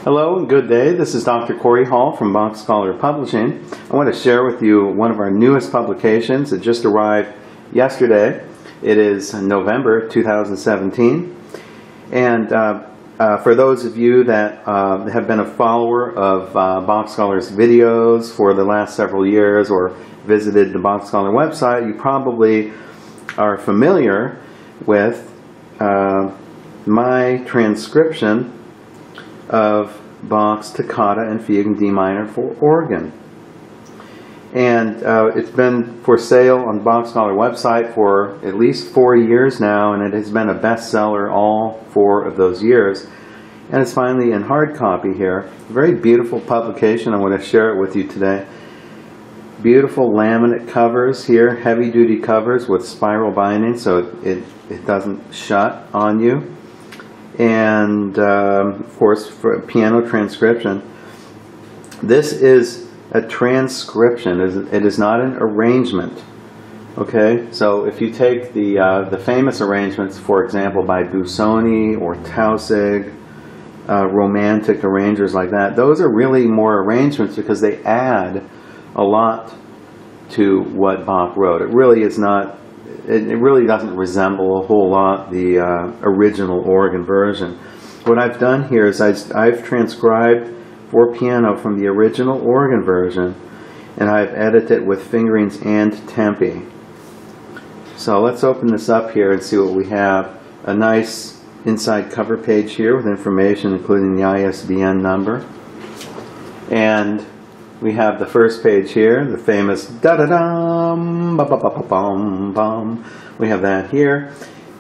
Hello and good day. This is Dr. Corey Hall from BachScholar Publishing. I want to share with you one of our newest publications. It just arrived yesterday. It is November 2017. And for those of you that have been a follower of BachScholar's videos for the last several years or visited the BachScholar website, you probably are familiar with my transcription of Bach's Toccata and Fugue in D minor for organ. And it's been for sale on the BachScholar website for at least 4 years now, and it has been a bestseller all 4 of those years. And it's finally in hard copy here. Very beautiful publication. I want to share it with you today. Beautiful laminate covers here, heavy-duty covers with spiral binding so it doesn't shut on you. And of course, for piano transcription. This is a transcription. It is not an arrangement. Okay, so if you take the famous arrangements, for example, by Busoni or Tausig, romantic arrangers like that, those are really more arrangements because they add a lot to what Bach wrote. It really is not. It really doesn't resemble a whole lot the original organ version. What I've done here is I've transcribed for piano from the original organ version, and I've edited it with fingerings and tempi. So let's open this up here and see what we have. A nice inside cover page here with information including the ISBN number. And we have the first page here, the famous da-da-dum, ba-ba-ba-ba-bum-bum. We have that here.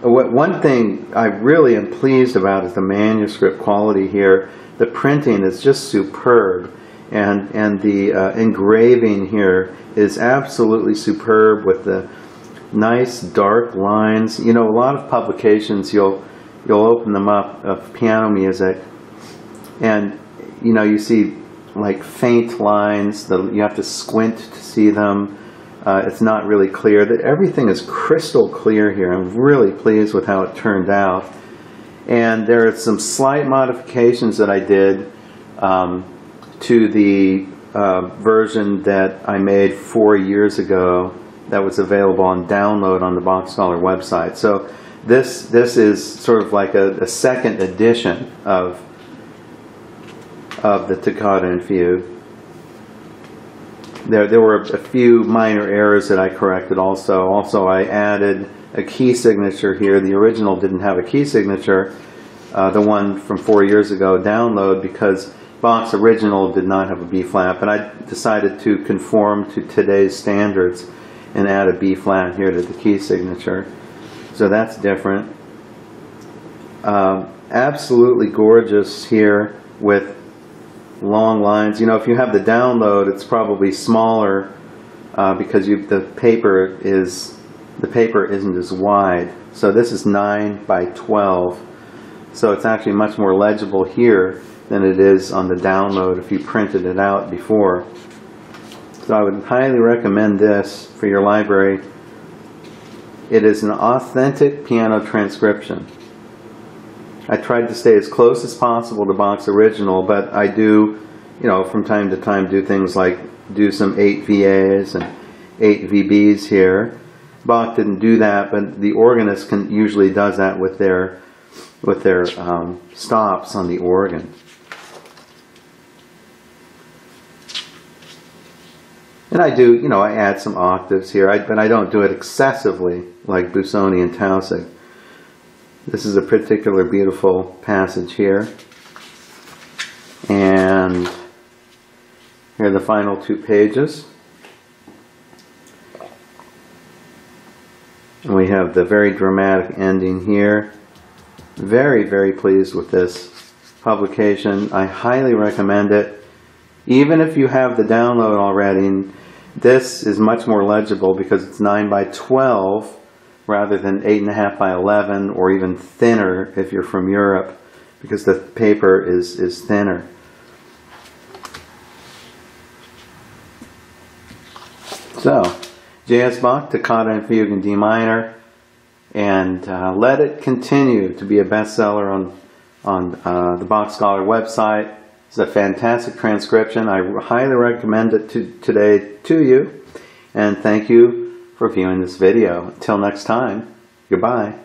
One thing I really am pleased about is the manuscript quality here. The printing is just superb, and the engraving here is absolutely superb with the nice dark lines. You know, a lot of publications you'll open them up of piano music, and you know, you see like faint lines, you have to squint to see them. It's not really clear. That everything is crystal clear here. I'm really pleased with how it turned out. And there are some slight modifications that I did to the version that I made 4 years ago that was available on download on the BachScholar website. So this is sort of like a second edition of the Toccata and Fugue. There were a few minor errors that I corrected also. Also, I added a key signature here. The original didn't have a key signature, the one from 4 years ago download, because Bach's original did not have a B flat, but I decided to conform to today's standards and add a B flat here to the key signature. So that's different. Absolutely gorgeous here with long lines. You know, if you have the download, it's probably smaller because the paper isn't as wide. So this is 9 by 12. So it's actually much more legible here than it is on the download if you printed it out before. So I would highly recommend this for your library. It is an authentic piano transcription. I tried to stay as close as possible to Bach's original, but I do, you know, from time to time do things like do some 8 VAs and 8 VBs here. Bach didn't do that, but the organist usually does that with their stops on the organ. And I do, you know, I add some octaves here, but I don't do it excessively like Busoni and Tausig. This is a particular beautiful passage here. And here are the final 2 pages. And we have the very dramatic ending here. Very, very pleased with this publication. I highly recommend it. Even if you have the download already, this is much more legible because it's 9 by 12. Rather than 8.5 by 11, or even thinner if you're from Europe, because the paper is thinner. So, J.S. Bach, Toccata and Fugue in D minor, and let it continue to be a bestseller on the BachScholar website. It's a fantastic transcription. I highly recommend it today to you. And thank you for viewing this video. Until next time, goodbye.